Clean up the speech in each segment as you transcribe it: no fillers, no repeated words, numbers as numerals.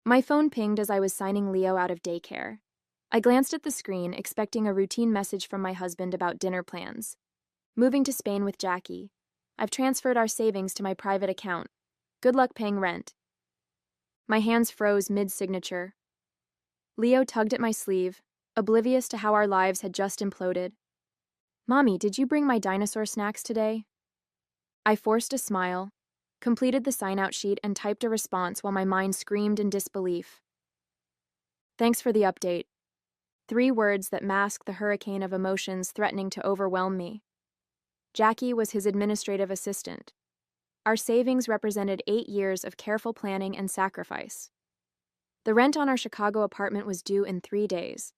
My phone pinged as I was signing Leo out of daycare. I glanced at the screen, expecting a routine message from my husband about dinner plans. Moving to Spain with Jackie. I've transferred our savings to my private account. Good luck paying rent. My hands froze mid-signature. Leo tugged at my sleeve, oblivious to how our lives had just imploded. Mommy, did you bring my dinosaur snacks today? I forced a smile, completed the sign-out sheet, and typed a response while my mind screamed in disbelief. Thanks for the update. 3 words that masked the hurricane of emotions threatening to overwhelm me. Jackie was his administrative assistant. Our savings represented 8 years of careful planning and sacrifice. The rent on our Chicago apartment was due in 3 days.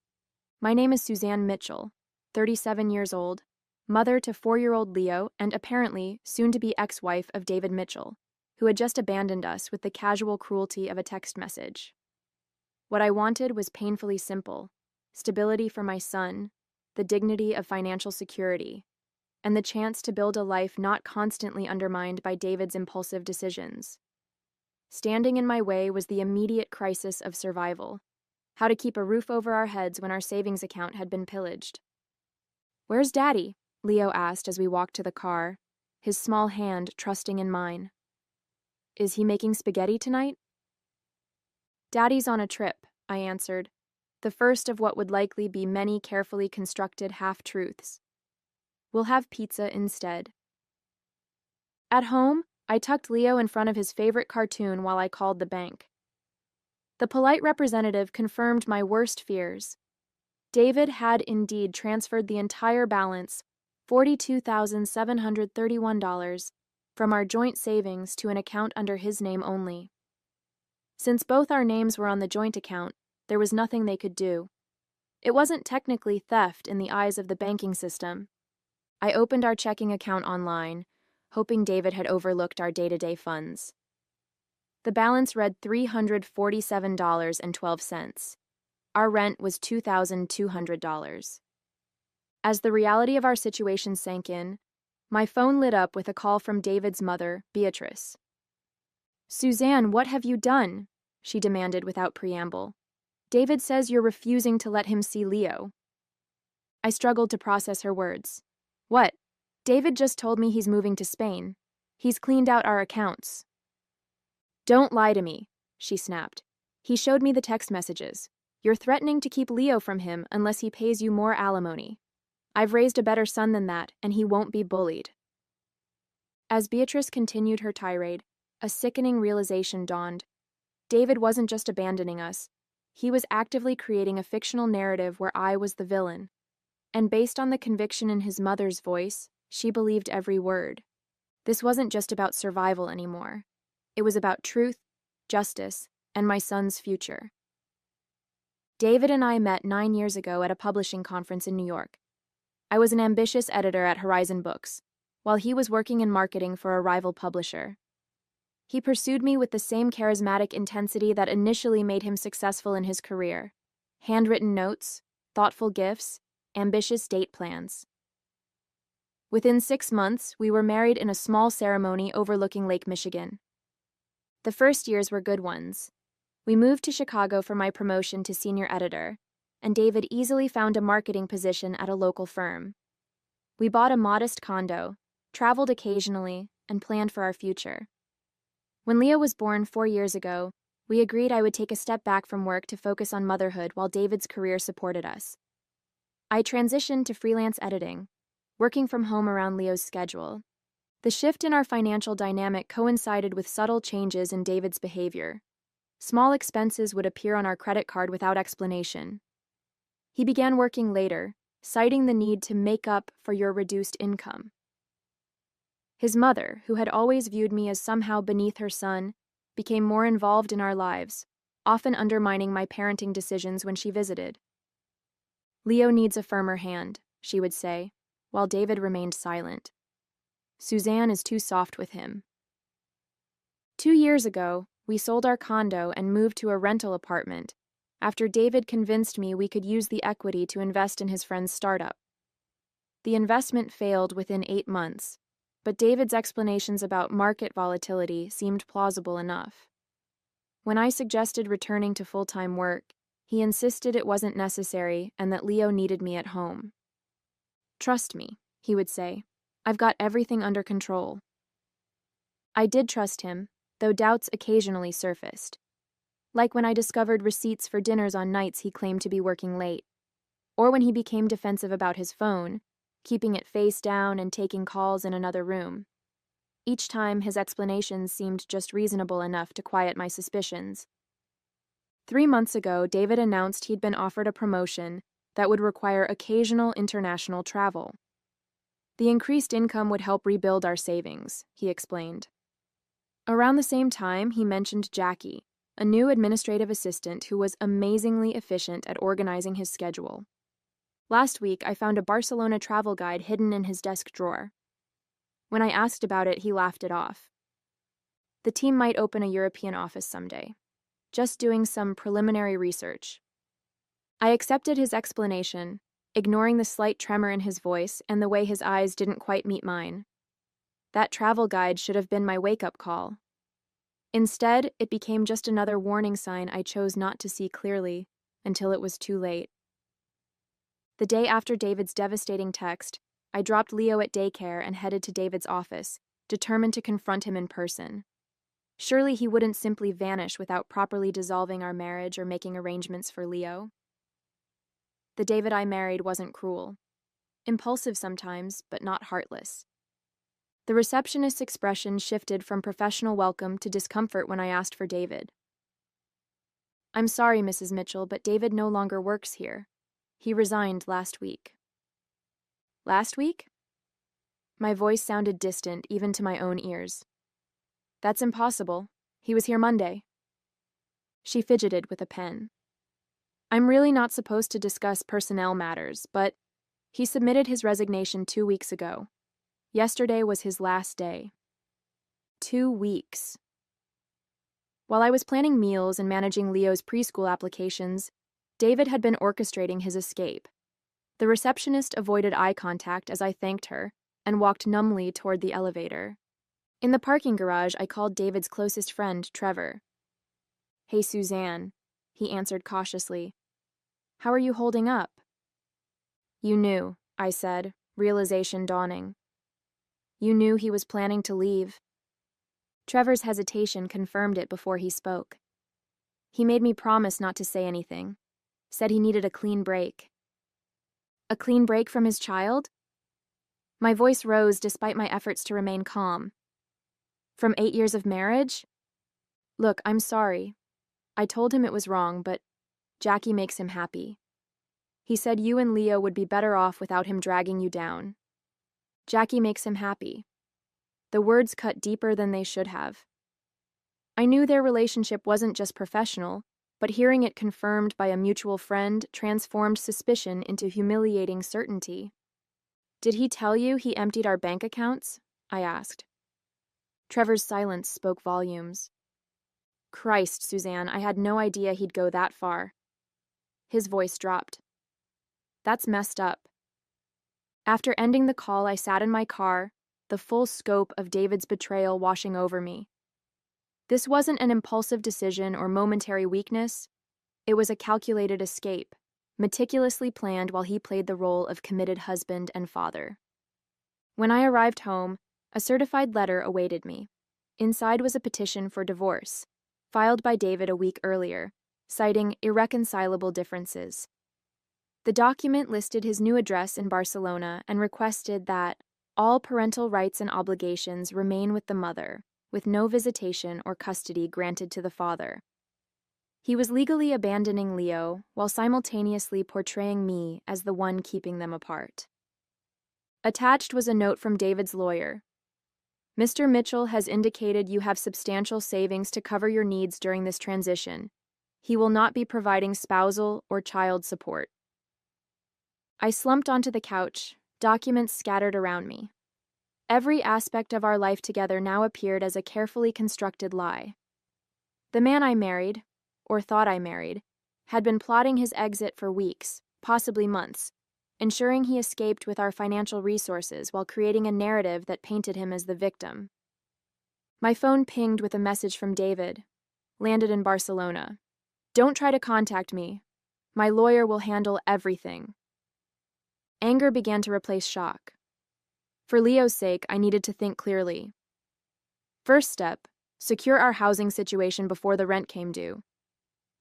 My name is Suzanne Mitchell, 37 years old, mother to 4-year-old Leo, and apparently soon-to-be ex-wife of David Mitchell, who had just abandoned us with the casual cruelty of a text message. What I wanted was painfully simple: stability for my son, the dignity of financial security, and the chance to build a life not constantly undermined by David's impulsive decisions. Standing in my way was the immediate crisis of survival: how to keep a roof over our heads when our savings account had been pillaged. "Where's Daddy?" Leo asked as we walked to the car, his small hand trusting in mine. "Is he making spaghetti tonight?" "Daddy's on a trip," I answered, the first of what would likely be many carefully constructed half-truths. "We'll have pizza instead." At home, I tucked Leo in front of his favorite cartoon while I called the bank. The polite representative confirmed my worst fears. David had indeed transferred the entire balance, $42,731, from our joint savings to an account under his name only. Since both our names were on the joint account, there was nothing they could do. It wasn't technically theft in the eyes of the banking system. I opened our checking account online, hoping David had overlooked our day-to-day funds. The balance read $347.12. Our rent was $2,200. As the reality of our situation sank in, my phone lit up with a call from David's mother, Beatrice. "Suzanne, what have you done?" she demanded without preamble. "David says you're refusing to let him see Leo." I struggled to process her words. "What? David just told me he's moving to Spain. He's cleaned out our accounts." "Don't lie to me," she snapped. "He showed me the text messages. You're threatening to keep Leo from him unless he pays you more alimony. I've raised a better son than that, and he won't be bullied." As Beatrice continued her tirade, a sickening realization dawned. David wasn't just abandoning us. He was actively creating a fictional narrative where I was the villain. And based on the conviction in his mother's voice, she believed every word. This wasn't just about survival anymore. It was about truth, justice, and my son's future. David and I met 9 years ago at a publishing conference in New York. I was an ambitious editor at Horizon Books, while he was working in marketing for a rival publisher. He pursued me with the same charismatic intensity that initially made him successful in his career: handwritten notes, thoughtful gifts, ambitious date plans. Within 6 months, we were married in a small ceremony overlooking Lake Michigan. The first years were good ones. We moved to Chicago for my promotion to senior editor, and David easily found a marketing position at a local firm. We bought a modest condo, traveled occasionally, and planned for our future. When Leo was born 4 years ago, we agreed I would take a step back from work to focus on motherhood while David's career supported us. I transitioned to freelance editing, working from home around Leo's schedule. The shift in our financial dynamic coincided with subtle changes in David's behavior. Small expenses would appear on our credit card without explanation. He began working later, citing the need to make up for your reduced income. His mother, who had always viewed me as somehow beneath her son, became more involved in our lives, often undermining my parenting decisions when she visited. "Leo needs a firmer hand," she would say, while David remained silent. "Suzanne is too soft with him." 2 years ago, we sold our condo and moved to a rental apartment, after David convinced me we could use the equity to invest in his friend's startup. The investment failed within 8 months, but David's explanations about market volatility seemed plausible enough. When I suggested returning to full-time work, he insisted it wasn't necessary and that Leo needed me at home. "Trust me," he would say. "I've got everything under control." I did trust him, though doubts occasionally surfaced. Like when I discovered receipts for dinners on nights he claimed to be working late, or when he became defensive about his phone, keeping it face down and taking calls in another room. Each time, his explanations seemed just reasonable enough to quiet my suspicions. 3 months ago, David announced he'd been offered a promotion that would require occasional international travel. The increased income would help rebuild our savings, he explained. Around the same time, he mentioned Jackie, a new administrative assistant who was amazingly efficient at organizing his schedule. Last week, I found a Barcelona travel guide hidden in his desk drawer. When I asked about it, he laughed it off. The team might open a European office someday. Just doing some preliminary research. I accepted his explanation, ignoring the slight tremor in his voice and the way his eyes didn't quite meet mine. That travel guide should have been my wake-up call. Instead, it became just another warning sign I chose not to see clearly until it was too late. The day after David's devastating text, I dropped Leo at daycare and headed to David's office, determined to confront him in person. Surely he wouldn't simply vanish without properly dissolving our marriage or making arrangements for Leo. The David I married wasn't cruel. Impulsive sometimes, but not heartless. The receptionist's expression shifted from professional welcome to discomfort when I asked for David. "I'm sorry, Mrs. Mitchell, but David no longer works here. He resigned last week." "Last week?" My voice sounded distant even to my own ears. "That's impossible. He was here Monday." She fidgeted with a pen. "I'm really not supposed to discuss personnel matters, but he submitted his resignation 2 weeks ago. Yesterday was his last day." 2 weeks. While I was planning meals and managing Leo's preschool applications, David had been orchestrating his escape. The receptionist avoided eye contact as I thanked her and walked numbly toward the elevator. In the parking garage, I called David's closest friend, Trevor. "Hey, Suzanne," he answered cautiously. "How are you holding up?" "You knew," I said, realization dawning. "You knew he was planning to leave." Trevor's hesitation confirmed it before he spoke. He made me promise not to say anything, said he needed a clean break. A clean break from his child? My voice rose despite my efforts to remain calm. From 8 years of marriage? "Look, I'm sorry. I told him it was wrong, but Jackie makes him happy. He said you and Leo would be better off without him dragging you down. Jackie makes him happy." The words cut deeper than they should have. I knew their relationship wasn't just professional, but hearing it confirmed by a mutual friend transformed suspicion into humiliating certainty. "Did he tell you he emptied our bank accounts?" I asked. Trevor's silence spoke volumes. "Christ, Suzanne, I had no idea he'd go that far." His voice dropped. "That's messed up." After ending the call, I sat in my car, the full scope of David's betrayal washing over me. This wasn't an impulsive decision or momentary weakness. It was a calculated escape, meticulously planned while he played the role of committed husband and father. When I arrived home, a certified letter awaited me. Inside was a petition for divorce, filed by David a week earlier, citing irreconcilable differences. The document listed his new address in Barcelona and requested that all parental rights and obligations remain with the mother, with no visitation or custody granted to the father. He was legally abandoning Leo while simultaneously portraying me as the one keeping them apart. Attached was a note from David's lawyer. "Mr. Mitchell has indicated you have substantial savings to cover your needs during this transition. He will not be providing spousal or child support." I slumped onto the couch, documents scattered around me. Every aspect of our life together now appeared as a carefully constructed lie. The man I married, or thought I married, had been plotting his exit for weeks, possibly months, ensuring he escaped with our financial resources while creating a narrative that painted him as the victim. My phone pinged with a message from David. landed in Barcelona. Don't try to contact me. My lawyer will handle everything. Anger began to replace shock. For Leo's sake, I needed to think clearly. First step, secure our housing situation before the rent came due.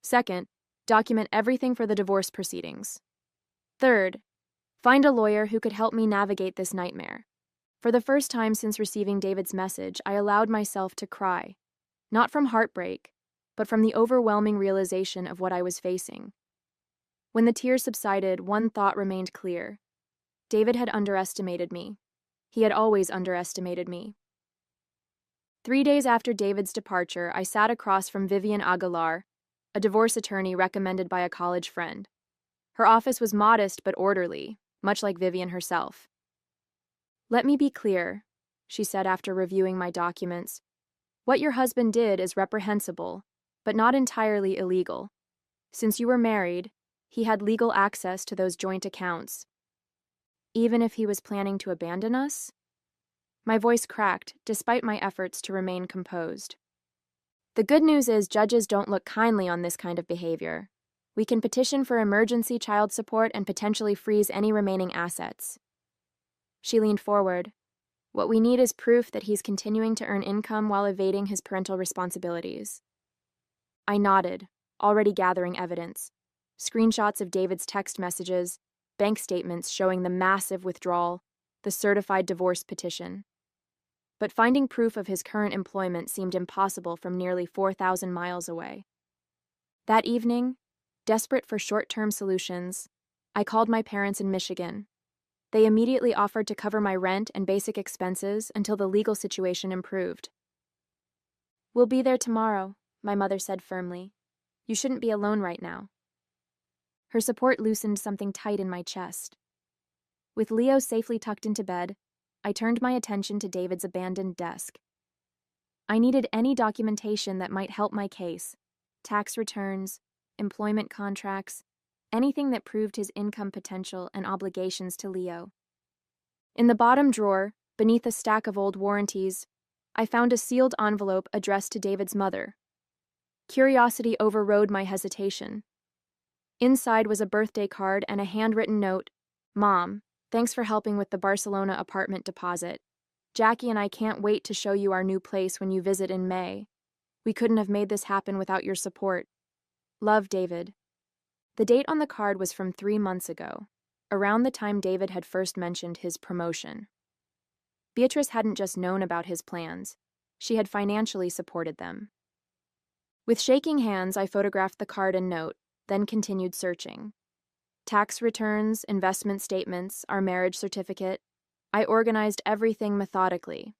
Second, document everything for the divorce proceedings. Third, find a lawyer who could help me navigate this nightmare. For the first time since receiving David's message, I allowed myself to cry, not from heartbreak, but from the overwhelming realization of what I was facing. When the tears subsided, one thought remained clear. David had underestimated me. He had always underestimated me. 3 days after David's departure, I sat across from Vivian Aguilar, a divorce attorney recommended by a college friend. Her office was modest but orderly, much like Vivian herself. "Let me be clear," she said after reviewing my documents. "What your husband did is reprehensible, but not entirely illegal. Since you were married, he had legal access to those joint accounts. Even if he was planning to abandon us?" My voice cracked, despite my efforts to remain composed. "The good news is judges don't look kindly on this kind of behavior. We can petition for emergency child support and potentially freeze any remaining assets." She leaned forward. "What we need is proof that he's continuing to earn income while evading his parental responsibilities." I nodded, already gathering evidence. Screenshots of David's text messages, bank statements showing the massive withdrawal, the certified divorce petition. But finding proof of his current employment seemed impossible from nearly 4,000 miles away. That evening, desperate for short-term solutions, I called my parents in Michigan. They immediately offered to cover my rent and basic expenses until the legal situation improved. "We'll be there tomorrow," my mother said firmly. "You shouldn't be alone right now." Her support loosened something tight in my chest. With Leo safely tucked into bed, I turned my attention to David's abandoned desk. I needed any documentation that might help my case: tax returns, employment contracts, anything that proved his income potential and obligations to Leo. In the bottom drawer, beneath a stack of old warranties, I found a sealed envelope addressed to David's mother. Curiosity overrode my hesitation. Inside was a birthday card and a handwritten note. "Mom, thanks for helping with the Barcelona apartment deposit. Jackie and I can't wait to show you our new place when you visit in May. We couldn't have made this happen without your support. Love, David." The date on the card was from 3 months ago, around the time David had first mentioned his promotion. Beatrice hadn't just known about his plans, she had financially supported them. With shaking hands, I photographed the card and note, then continued searching. Tax returns, investment statements, our marriage certificate. I organized everything methodically.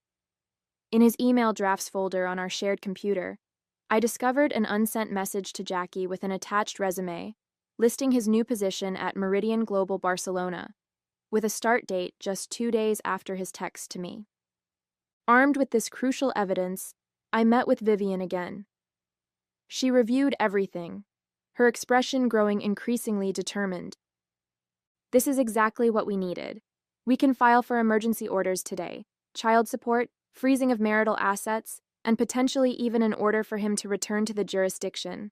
In his email drafts folder on our shared computer, I discovered an unsent message to Jackie with an attached resume, listing his new position at Meridian Global Barcelona, with a start date just 2 days after his text to me. Armed with this crucial evidence, I met with Vivian again. She reviewed everything, her expression growing increasingly determined. "This is exactly what we needed. We can file for emergency orders today: child support, freezing of marital assets, and potentially even an order for him to return to the jurisdiction."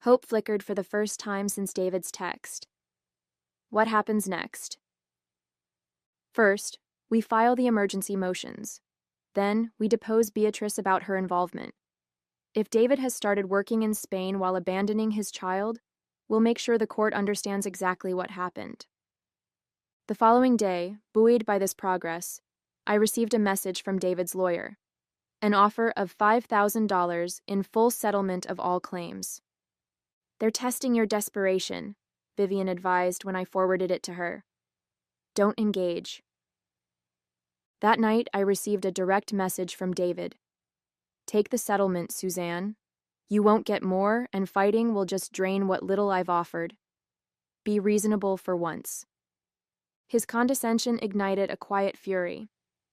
Hope flickered for the first time since David's text. What happens next? First, we file the emergency motions. Then, we depose Beatrice about her involvement. If David has started working in Spain while abandoning his child, we'll make sure the court understands exactly what happened. The following day, buoyed by this progress, I received a message from David's lawyer: an offer of $5,000 in full settlement of all claims. "They're testing your desperation," Vivian advised when I forwarded it to her. "Don't engage." That night, I received a direct message from David. "Take the settlement, Suzanne. You won't get more, and fighting will just drain what little I've offered. Be reasonable for once." His condescension ignited a quiet fury.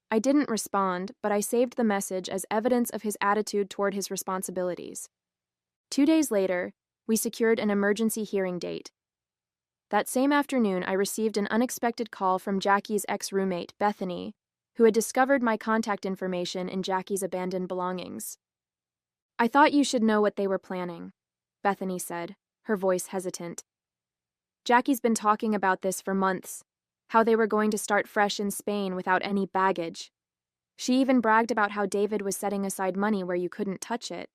I didn't respond, but I saved the message as evidence of his attitude toward his responsibilities. 2 days later, we secured an emergency hearing date. That same afternoon, I received an unexpected call from Jackie's ex-roommate, Bethany, who had discovered my contact information in Jackie's abandoned belongings. I thought you should know what they were planning, Bethany said, her voice hesitant. Jackie's been talking about this for months, how they were going to start fresh in Spain without any baggage. She even bragged about how David was setting aside money where you couldn't touch it.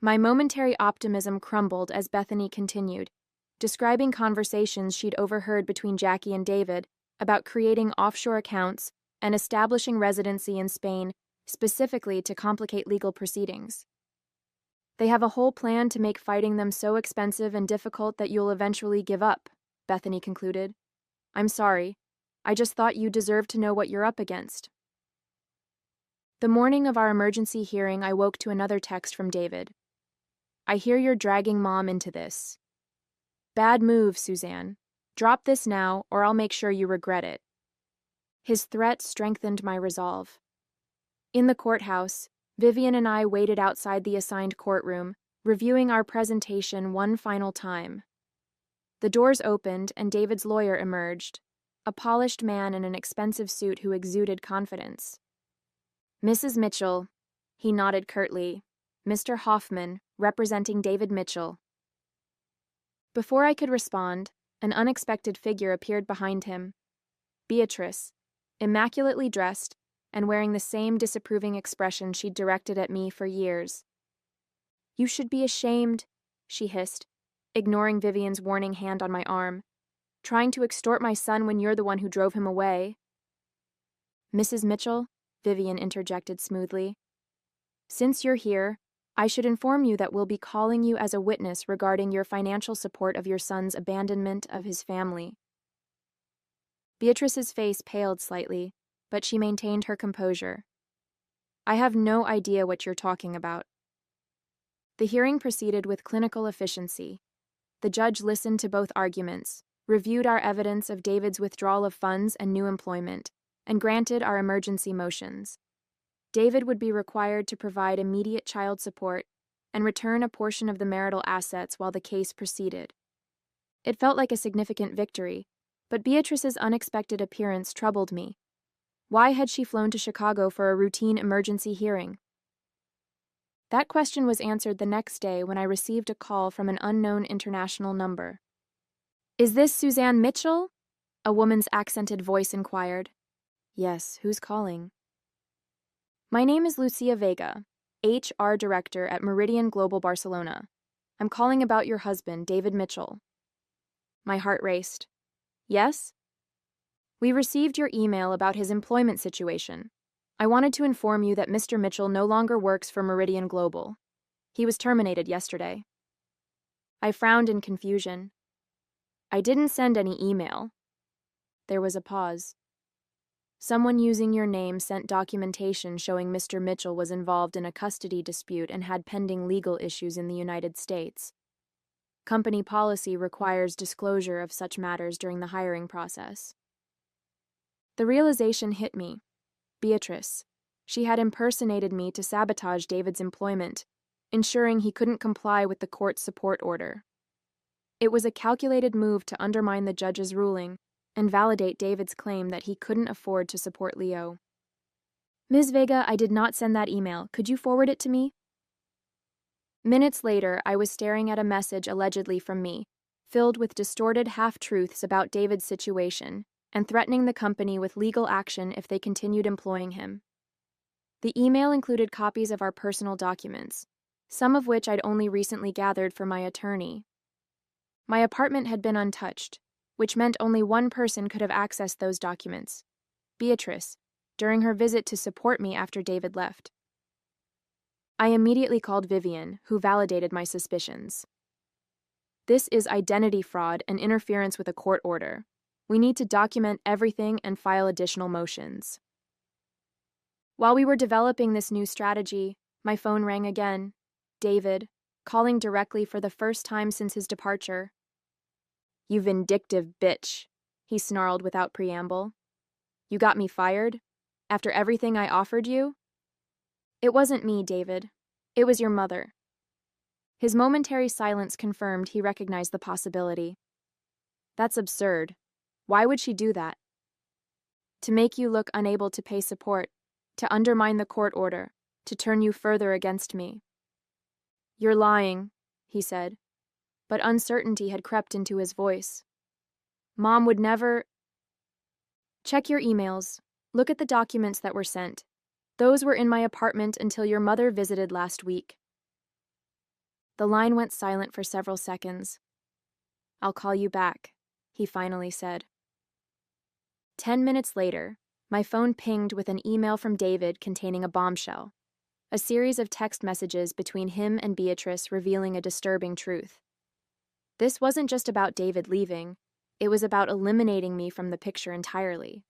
My momentary optimism crumbled as Bethany continued, describing conversations she'd overheard between Jackie and David about creating offshore accounts and establishing residency in Spain specifically to complicate legal proceedings. They have a whole plan to make fighting them so expensive and difficult that you'll eventually give up, Bethany concluded. I'm sorry. I just thought you deserved to know what you're up against. The morning of our emergency hearing, I woke to another text from David. I hear you're dragging Mom into this. Bad move, Suzanne. Drop this now, or I'll make sure you regret it. His threat strengthened my resolve. In the courthouse, Vivian and I waited outside the assigned courtroom, reviewing our presentation one final time. The doors opened and David's lawyer emerged, a polished man in an expensive suit who exuded confidence. Mrs. Mitchell, he nodded curtly. Mr. Hoffman, representing David Mitchell. Before I could respond, an unexpected figure appeared behind him. Beatrice, immaculately dressed and wearing the same disapproving expression she'd directed at me for years. You should be ashamed, she hissed, ignoring Vivian's warning hand on my arm. Trying to extort my son when you're the one who drove him away. Mrs. Mitchell, Vivian interjected smoothly. Since you're here, I should inform you that we'll be calling you as a witness regarding your financial support of your son's abandonment of his family. Beatrice's face paled slightly, but she maintained her composure. I have no idea what you're talking about. The hearing proceeded with clinical efficiency. The judge listened to both arguments, reviewed our evidence of David's withdrawal of funds and new employment, and granted our emergency motions. David would be required to provide immediate child support and return a portion of the marital assets while the case proceeded. It felt like a significant victory, but Beatrice's unexpected appearance troubled me. Why had she flown to Chicago for a routine emergency hearing? That question was answered the next day when I received a call from an unknown international number. Is this Suzanne Mitchell? A woman's accented voice inquired. Yes, who's calling? My name is Lucia Vega, HR Director at Meridian Global Barcelona. I'm calling about your husband, David Mitchell. My heart raced. Yes? We received your email about his employment situation. I wanted to inform you that Mr. Mitchell no longer works for Meridian Global. He was terminated yesterday. I frowned in confusion. I didn't send any email. There was a pause. Someone using your name sent documentation showing Mr. Mitchell was involved in a custody dispute and had pending legal issues in the United States. Company policy requires disclosure of such matters during the hiring process. The realization hit me. Beatrice. She had impersonated me to sabotage David's employment, ensuring he couldn't comply with the court's support order. It was a calculated move to undermine the judge's ruling and validate David's claim that he couldn't afford to support Leo. Ms. Vega, I did not send that email. Could you forward it to me? Minutes later, I was staring at a message allegedly from me, filled with distorted half-truths about David's situation and threatening the company with legal action if they continued employing him. The email included copies of our personal documents, some of which I'd only recently gathered from my attorney. My apartment had been untouched, which meant only one person could have accessed those documents, Beatrice, during her visit to support me after David left. I immediately called Vivian, who validated my suspicions. This is identity fraud and interference with a court order. We need to document everything and file additional motions. While we were developing this new strategy, my phone rang again. David, calling directly for the first time since his departure. You vindictive bitch, he snarled without preamble. You got me fired? After everything I offered you? It wasn't me, David. It was your mother. His momentary silence confirmed he recognized the possibility. That's absurd. Why would she do that? To make you look unable to pay support, to undermine the court order, to turn you further against me. You're lying, he said, but uncertainty had crept into his voice. Mom would never. Check your emails. Look at the documents that were sent. Those were in my apartment until your mother visited last week. The line went silent for several seconds. I'll call you back, he finally said. 10 minutes later, my phone pinged with an email from David containing a bombshell, a series of text messages between him and Beatrice revealing a disturbing truth. This wasn't just about David leaving, it was about eliminating me from the picture entirely.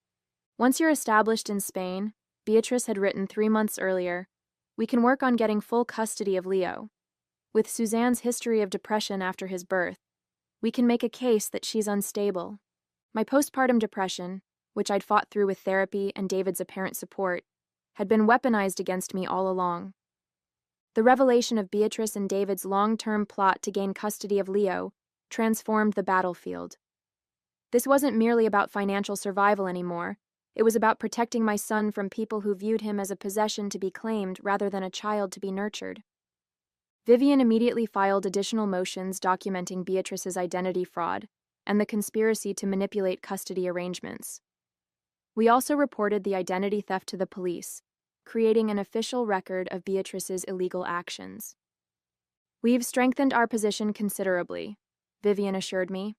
Once you're established in Spain, Beatrice had written 3 months earlier, we can work on getting full custody of Leo. With Suzanne's history of depression after his birth, we can make a case that she's unstable. My postpartum depression, which I'd fought through with therapy and David's apparent support, had been weaponized against me all along. The revelation of Beatrice and David's long-term plot to gain custody of Leo transformed the battlefield. This wasn't merely about financial survival anymore. It was about protecting my son from people who viewed him as a possession to be claimed rather than a child to be nurtured. Vivian immediately filed additional motions documenting Beatrice's identity fraud and the conspiracy to manipulate custody arrangements. We also reported the identity theft to the police, creating an official record of Beatrice's illegal actions. We've strengthened our position considerably, Vivian assured me.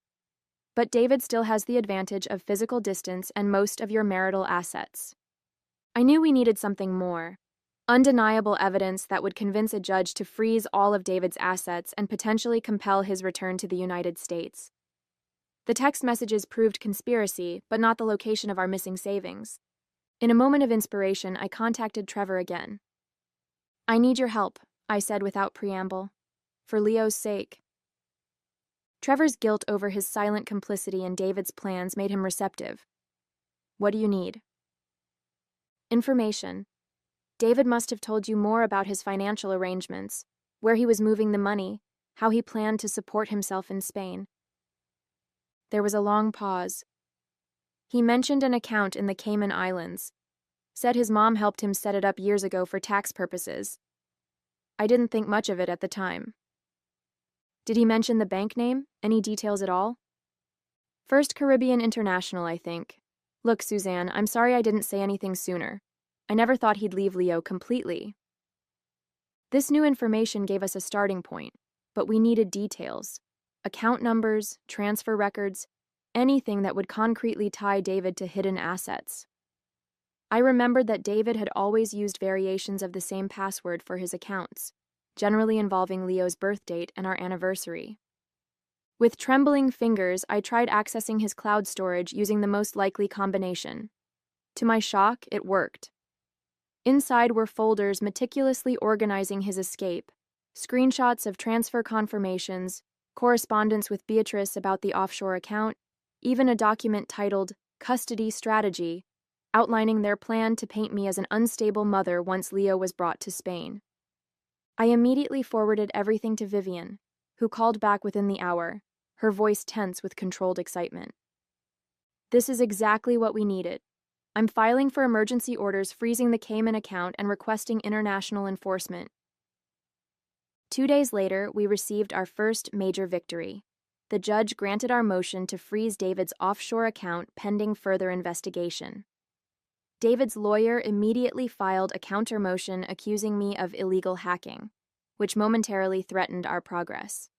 But David still has the advantage of physical distance and most of your marital assets. I knew we needed something more. Undeniable evidence that would convince a judge to freeze all of David's assets and potentially compel his return to the United States. The text messages proved conspiracy, but not the location of our missing savings. In a moment of inspiration, I contacted Trevor again. I need your help, I said without preamble. For Leo's sake. Trevor's guilt over his silent complicity in David's plans made him receptive. What do you need? Information. David must have told you more about his financial arrangements, where he was moving the money, how he planned to support himself in Spain. There was a long pause. He mentioned an account in the Cayman Islands, said his mom helped him set it up years ago for tax purposes. I didn't think much of it at the time. Did he mention the bank name? Any details at all? First Caribbean International, I think. Look, Suzanne, I'm sorry I didn't say anything sooner. I never thought he'd leave Leo completely. This new information gave us a starting point, but we needed details. Account numbers, transfer records, anything that would concretely tie David to hidden assets. I remembered that David had always used variations of the same password for his accounts, generally involving Leo's birth date and our anniversary. With trembling fingers, I tried accessing his cloud storage using the most likely combination. To my shock, it worked. Inside were folders meticulously organizing his escape, screenshots of transfer confirmations, correspondence with Beatrice about the offshore account, even a document titled Custody Strategy, outlining their plan to paint me as an unstable mother once Leo was brought to Spain. I immediately forwarded everything to Vivian, who called back within the hour, her voice tense with controlled excitement. This is exactly what we needed. I'm filing for emergency orders freezing the Cayman account and requesting international enforcement. 2 days later, we received our first major victory. The judge granted our motion to freeze David's offshore account pending further investigation. David's lawyer immediately filed a counter-motion accusing me of illegal hacking, which momentarily threatened our progress.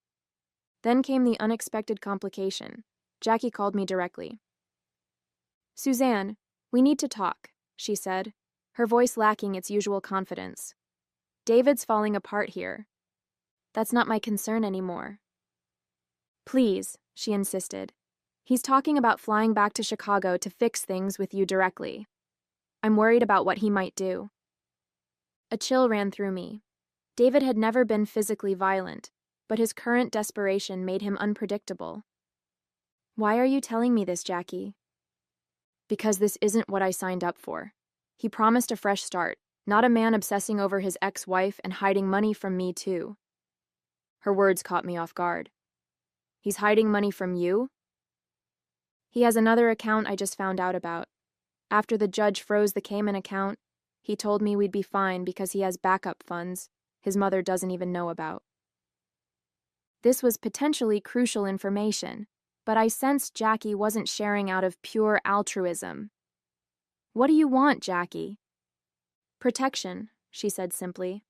Then came the unexpected complication. Jackie called me directly. Suzanne, we need to talk, she said, her voice lacking its usual confidence. David's falling apart here. That's not my concern anymore. Please, she insisted. He's talking about flying back to Chicago to fix things with you directly. I'm worried about what he might do. A chill ran through me. David had never been physically violent, but his current desperation made him unpredictable. Why are you telling me this, Jackie? Because this isn't what I signed up for. He promised a fresh start, not a man obsessing over his ex-wife and hiding money from me too. Her words caught me off guard. He's hiding money from you? He has another account I just found out about. After the judge froze the Cayman account, He told me we'd be fine because he has backup funds his mother doesn't even know about. This was potentially crucial information, but I sensed Jackie wasn't sharing out of pure altruism. "What do you want, Jackie?" "Protection," she said simply.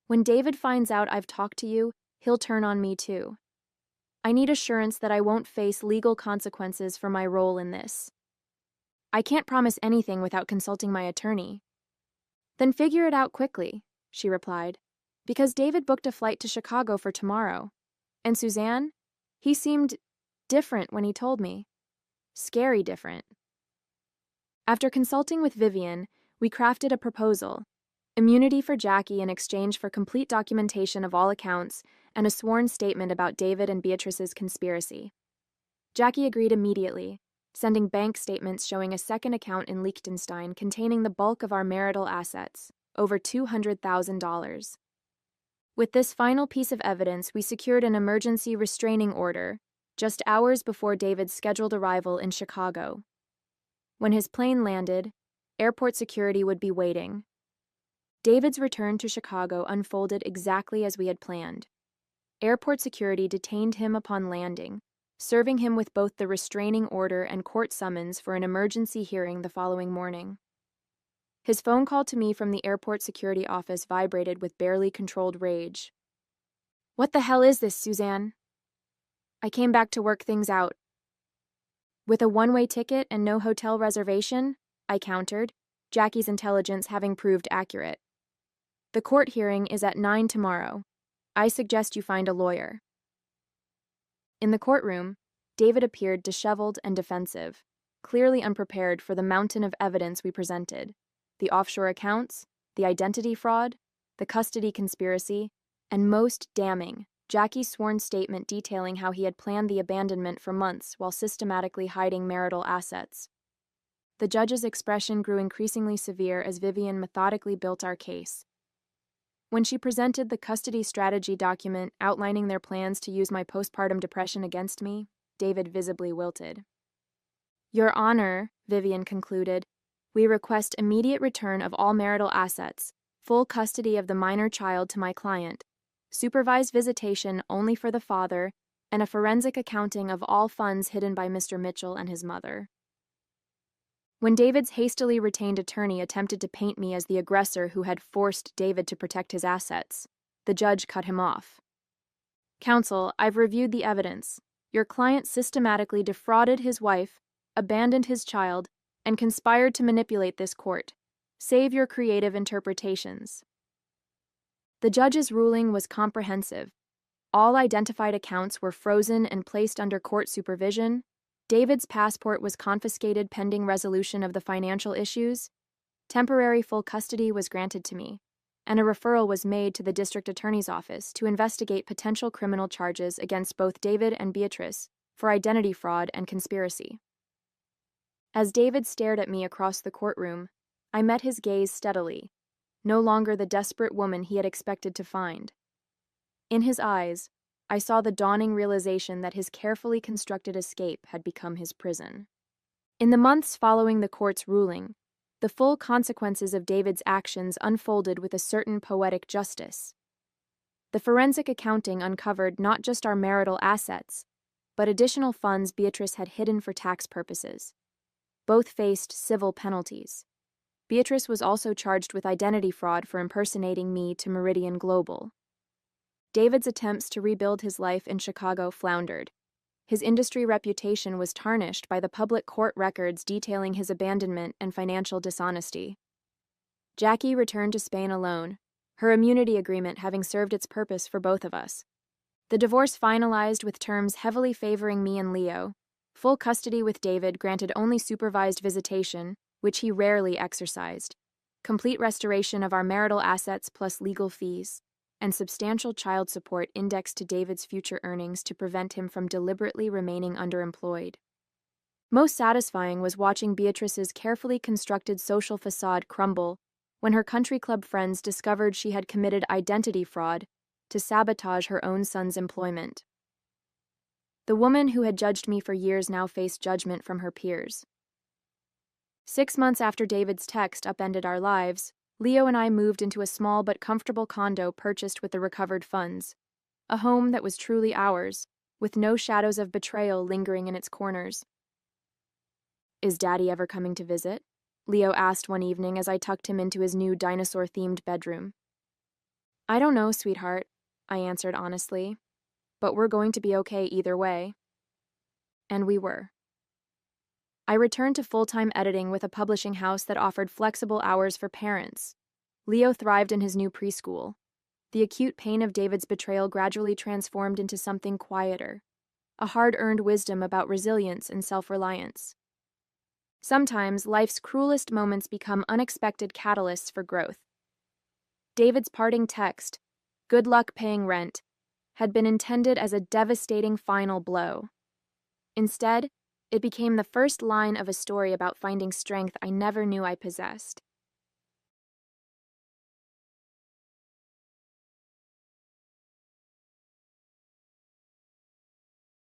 "When David finds out I've talked to you, he'll turn on me too. I need assurance that I won't face legal consequences for my role in this. I can't promise anything without consulting my attorney." "Then figure it out quickly," she replied, "because David booked a flight to Chicago for tomorrow. And Suzanne? He seemed different when he told me. Scary different." After consulting with Vivian, we crafted a proposal: immunity for Jackie in exchange for complete documentation of all accounts and a sworn statement about David and Beatrice's conspiracy. Jackie agreed immediately, sending bank statements showing a second account in Liechtenstein containing the bulk of our marital assets, over $200,000. With this final piece of evidence, we secured an emergency restraining order just hours before David's scheduled arrival in Chicago. When his plane landed, airport security would be waiting. David's return to Chicago unfolded exactly as we had planned. Airport security detained him upon landing, serving him with both the restraining order and court summons for an emergency hearing the following morning. His phone call to me from the airport security office vibrated with barely controlled rage. "What the hell is this, Suzanne?" "I came back to work things out." "With a one-way ticket and no hotel reservation?" I countered, Jackie's intelligence having proved accurate. "The court hearing is at 9 tomorrow. I suggest you find a lawyer." In the courtroom, David appeared disheveled and defensive, clearly unprepared for the mountain of evidence we presented: the offshore accounts, the identity fraud, the custody conspiracy, and most damning, Jackie's sworn statement detailing how he had planned the abandonment for months while systematically hiding marital assets. The judge's expression grew increasingly severe as Vivian methodically built our case. When she presented the custody strategy document outlining their plans to use my postpartum depression against me, David visibly wilted. "Your Honor," Vivian concluded, "we request immediate return of all marital assets, full custody of the minor child to my client, supervised visitation only for the father, and a forensic accounting of all funds hidden by Mr. Mitchell and his mother." When David's hastily retained attorney attempted to paint me as the aggressor who had forced David to protect his assets, the judge cut him off. "Counsel, I've reviewed the evidence. Your client systematically defrauded his wife, abandoned his child, and conspired to manipulate this court. Save your creative interpretations." The judge's ruling was comprehensive. All identified accounts were frozen and placed under court supervision. David's passport was confiscated pending resolution of the financial issues. Temporary full custody was granted to me, and a referral was made to the district attorney's office to investigate potential criminal charges against both David and Beatrice for identity fraud and conspiracy. As David stared at me across the courtroom, I met his gaze steadily, no longer the desperate woman he had expected to find. In his eyes, I saw the dawning realization that his carefully constructed escape had become his prison. In the months following the court's ruling, the full consequences of David's actions unfolded with a certain poetic justice. The forensic accounting uncovered not just our marital assets, but additional funds Beatrice had hidden for tax purposes. Both faced civil penalties. Beatrice was also charged with identity fraud for impersonating me to Meridian Global. David's attempts to rebuild his life in Chicago floundered. His industry reputation was tarnished by the public court records detailing his abandonment and financial dishonesty. Jackie returned to Spain alone, her immunity agreement having served its purpose for both of us. The divorce finalized with terms heavily favoring me and Leo. Full custody with David granted only supervised visitation, which he rarely exercised. Complete restoration of our marital assets plus legal fees, and substantial child support indexed to David's future earnings to prevent him from deliberately remaining underemployed. Most satisfying was watching Beatrice's carefully constructed social facade crumble when her country club friends discovered she had committed identity fraud to sabotage her own son's employment. The woman who had judged me for years now faced judgment from her peers. 6 months after David's text upended our lives, Leo and I moved into a small but comfortable condo purchased with the recovered funds. A home that was truly ours, with no shadows of betrayal lingering in its corners. "Is Daddy ever coming to visit?" Leo asked one evening as I tucked him into his new dinosaur-themed bedroom. "I don't know, sweetheart," I answered honestly, "but we're going to be okay either way." And we were. I returned to full-time editing with a publishing house that offered flexible hours for parents. Leo thrived in his new preschool. The acute pain of David's betrayal gradually transformed into something quieter, a hard-earned wisdom about resilience and self-reliance. Sometimes life's cruelest moments become unexpected catalysts for growth. David's parting text, "Good luck paying rent," had been intended as a devastating final blow. Instead, it became the first line of a story about finding strength I never knew I possessed.